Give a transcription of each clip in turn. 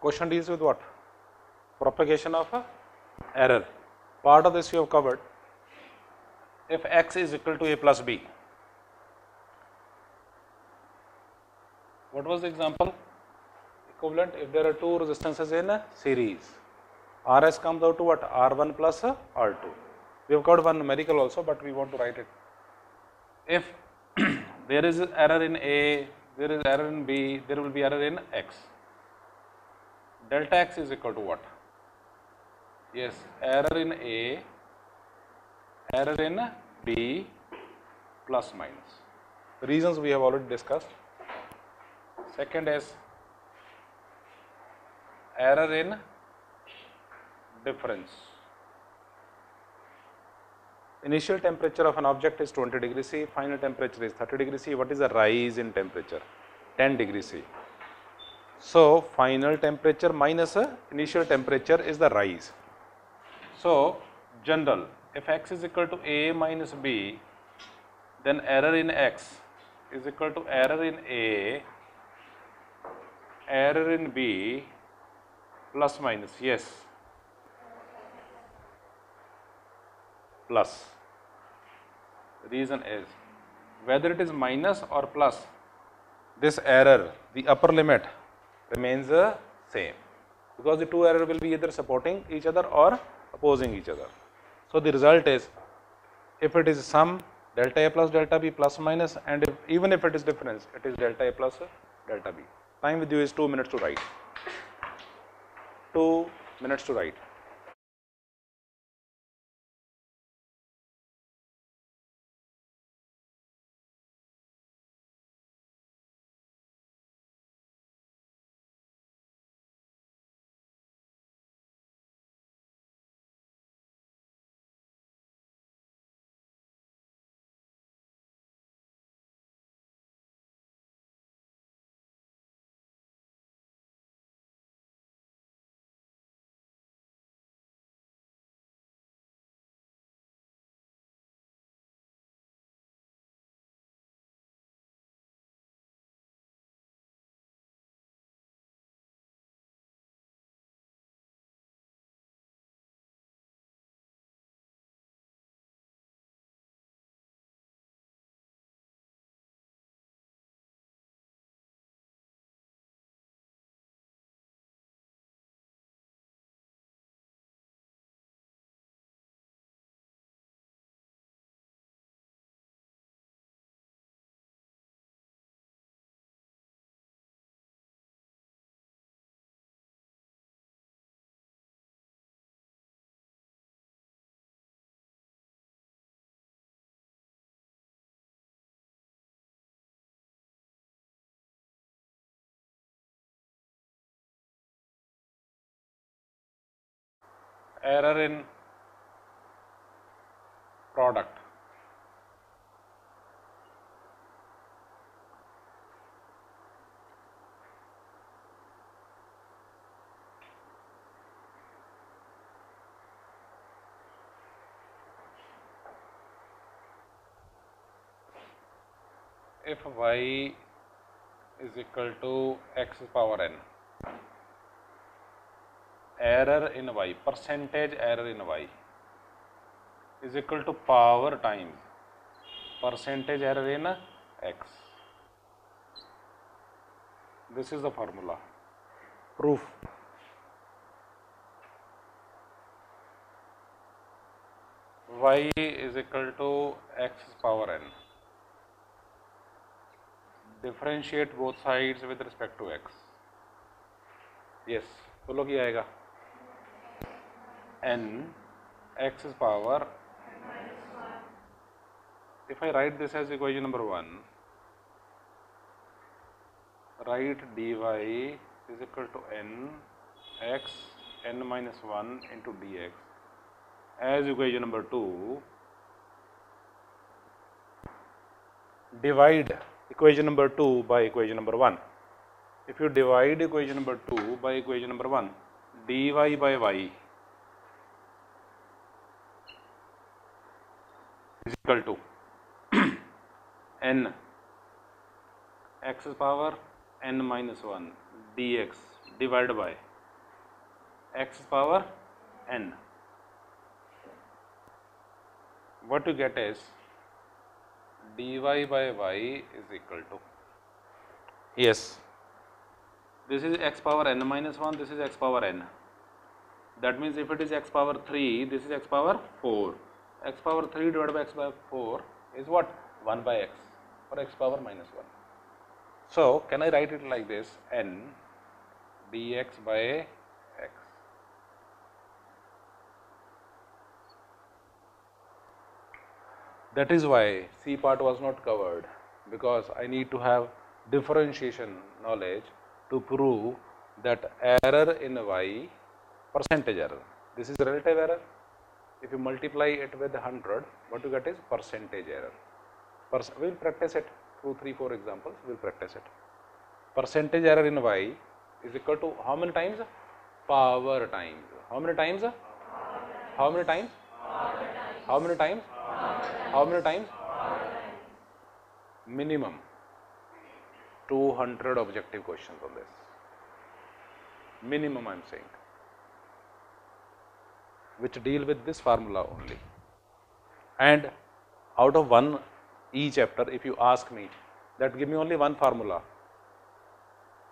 Question deals with what? Propagation of error. Part of this you have covered. If x is equal to a plus b, what was the example? Equivalent, if there are two resistances in a series, Rs comes out to what? R1 plus R2. We have got one numerical also, but we want to write it. If there is error in A, there is error in B, there will be error in X. Delta X is equal to what? Yes, error in A, error in B, plus minus. The reasons we have already discussed. Second is error in difference. Initial temperature of an object is 20 degrees C, final temperature is 30 degrees C. What is the rise in temperature? 10 degrees C. So, final temperature minus initial temperature is the rise. So, general, if x is equal to A minus B, then error in x is equal to error in A, error in B, plus minus, yes, plus. The reason is, whether it is minus or plus, this error, the upper limit remains the same, because the two error will be either supporting each other or opposing each other. So, the result is, if it is sum, delta A plus delta B plus minus, and even if it is difference, it is delta A plus delta B. Time with you is 2 minutes to write. 2 minutes to write. Error in product. If y is equal to x power n, error in y, percentage error in y is equal to power times percentage error in x. This is the formula. Proof. Y is equal to x power n. Differentiate both sides with respect to x. Yes, बोलो क्या आएगा? N x power. If I write this as equation number 1, write dy is equal to n x n minus 1 into dx as equation number 2. Divide equation number 2 by equation number 1. If you divide equation number 2 by equation number 1, dy by y is equal to n x power n minus 1 dx divided by x power n. What you get is dy by y is equal to, yes, this is x power n minus 1, this is x power n. That means if it is x power 3, this is x power 4. X power 3 divided by x power 4 is what? 1 by x, or x power minus 1. So, can I write it like this? N dx by x. That is why C part was not covered, because I need to have differentiation knowledge to prove that error in y, percentage error. This is relative error. If you multiply it with 100, what you get is percentage error. We will practice it through 3-4 examples. We will practice it. Percentage error in y is equal to how many times? Power times. How many times? How many times? How many times? How many times? Minimum 200 objective questions on this. Minimum I am saying, which deal with this formula only. And out of one chapter, if you ask me that give me only one formula,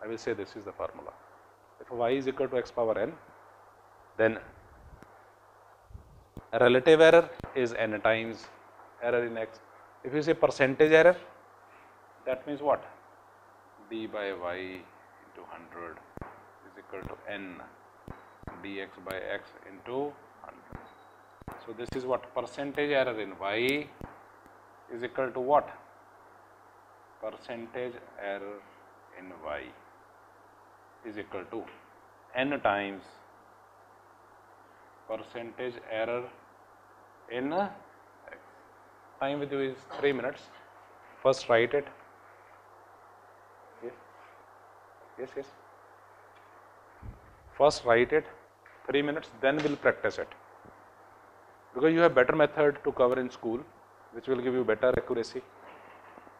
I will say this is the formula. If y is equal to x power n, then relative error is n times error in x. If you say percentage error, that means what? D by y into 100 is equal to n dx by x into 100. So, this is what? Percentage error in y is equal to what? Percentage error in y is equal to n times percentage error in x. Time with you is 3 minutes. First write it. Yes, yes, yes. First write it, 3 minutes, then we'll practice it. Because you have better method to cover in school, which will give you better accuracy.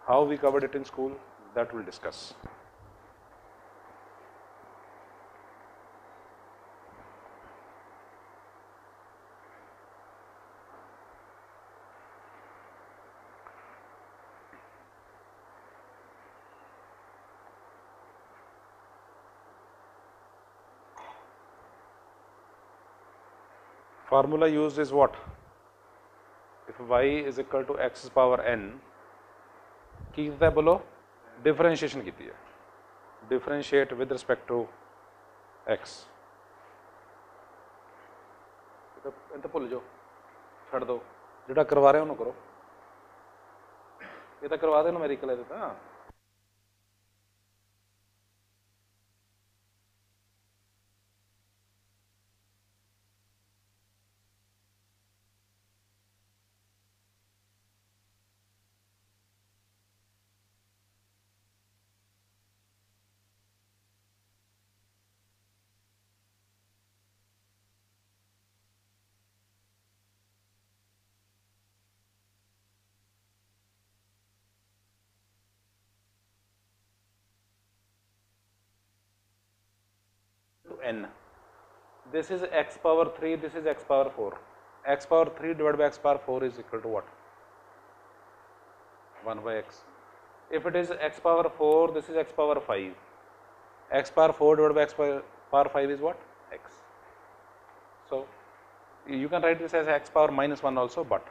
How we covered it in school, that we'll discuss. Formula used is what? If y is equal to x power n, की कीता है बोलो? Differentiation कीती है. Differentiate with respect to x. इतना भूल जाओ, छड़ दो. जिड़ा करवा रहे हो उन्होंने करो. ये तो करवा दे न्यूमेरिकल है तो. N. This is x power 3, this is x power 4. X power 3 divided by x power 4 is equal to what? 1 by x. If it is x power 4, this is x power 5. X power 4 divided by x power 5 is what? X. So, you can write this as x power minus 1 also, but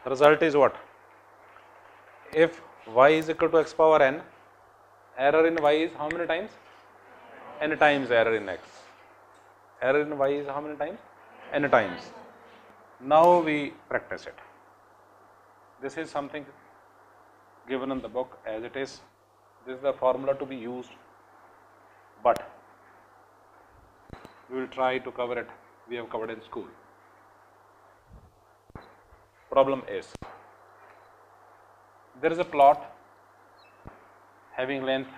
result is what? If y is equal to x power n, error in y is how many times? N times error in x. Error in y is how many times? N times. Now we practice it. This is something given in the book as it is. This is the formula to be used, but we will try to cover it. We have covered in school. Problem is, there is a plot having length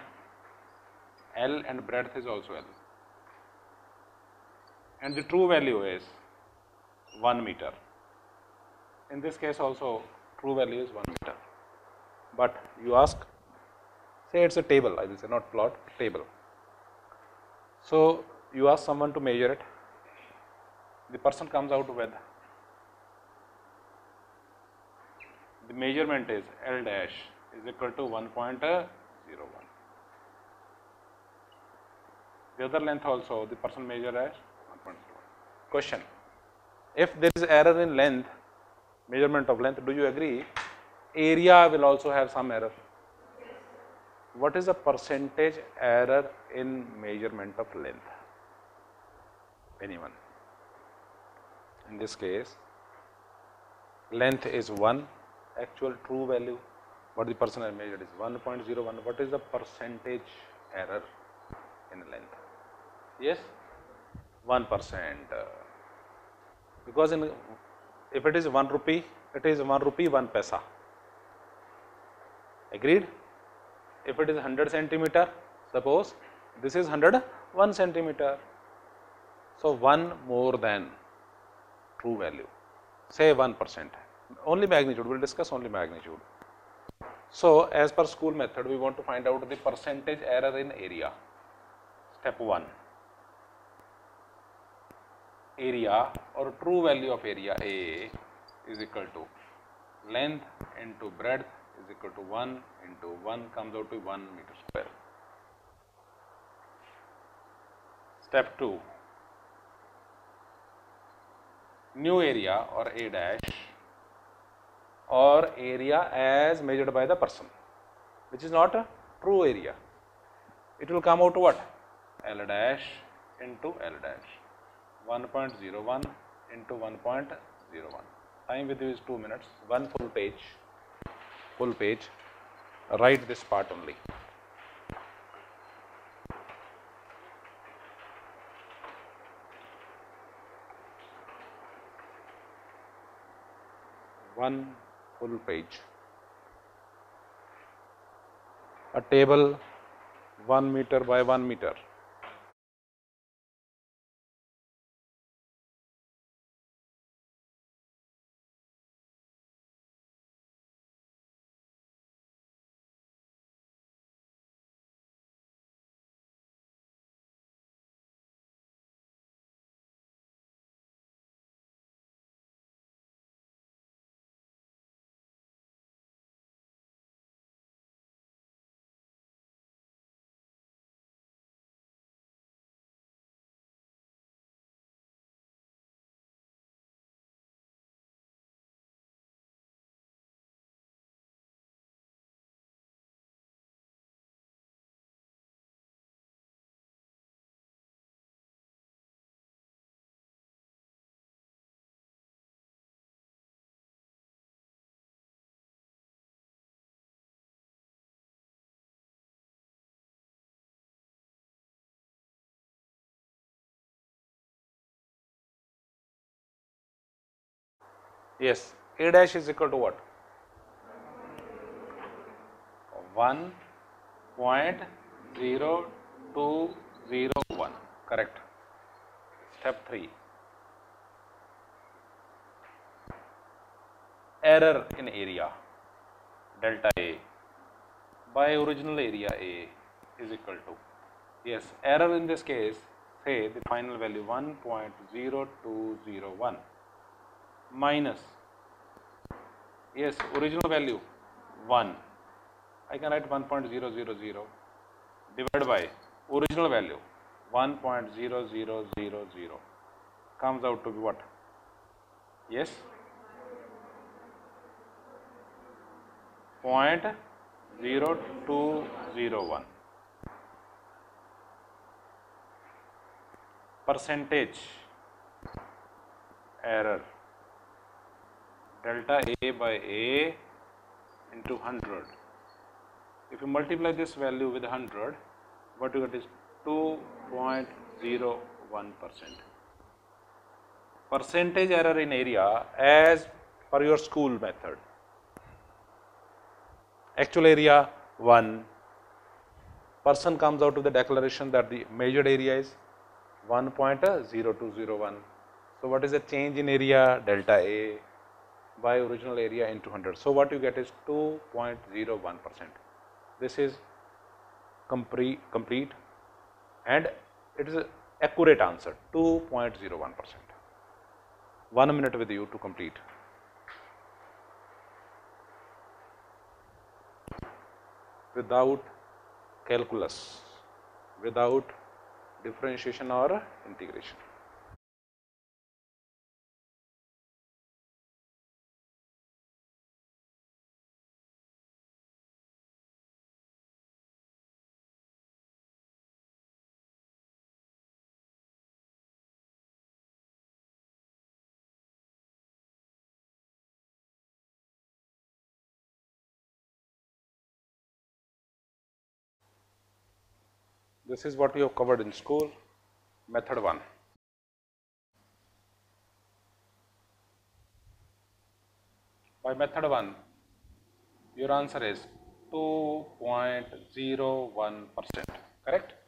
L and breadth is also L, and the true value is 1 meter. In this case also true value is 1 meter, but you ask, say it's a table, I will say not plot, table. So you ask someone to measure it, the person comes out with, the measurement is L dash is equal to 1.01. The other length also the person measure as 1.01. Question, if there is error in length, measurement of length, do you agree area will also have some error? What is the percentage error in measurement of length? Anyone? In this case, length is 1, actual true value, what the person has measured is 1.01. What is the percentage error in length? Yes, 1%. Because if it is 1 rupee, it is 1 rupee 1 paisa. Agreed? If it is 100 centimeter, suppose this is 101 centimeter. So 1 more than true value, say 1%. Only magnitude, we will discuss only magnitude. So as per school method, we want to find out the percentage error in area. Step 1. Area or true value of area A is equal to length into breadth is equal to 1 into 1 comes out to 1 meter square. Step 2. New area or A dash or area as measured by the person, which is not a true area. It will come out to what? L dash into L dash. 1.01 into 1.01. Time with you is 2 minutes. One full page. Write this part only. One full page. A table 1 meter by 1 meter. Yes, A dash is equal to what? 1.0201. Correct. Step 3. Error in area delta A by original area A is equal to, yes, error in this case, say the final value 1.0201 minus, yes, original value 1. I can write 1.0000 divided by original value 1.0000 comes out to be what? Yes, 0.0201. percentage error delta A by A into 100. If you multiply this value with 100, what you get is 2.01%. Percentage error in area as per your school method. Actual area 1. Person comes out with the declaration that the measured area is 1.0201. So what is the change in area? Delta A by original area into 100. So what you get is 2.01%. This is complete and it is an accurate answer, 2.01%. 1 minute with you to complete. Without calculus, without differentiation or integration. This is what we have covered in school, method 1. By method 1, your answer is 2.01%, correct?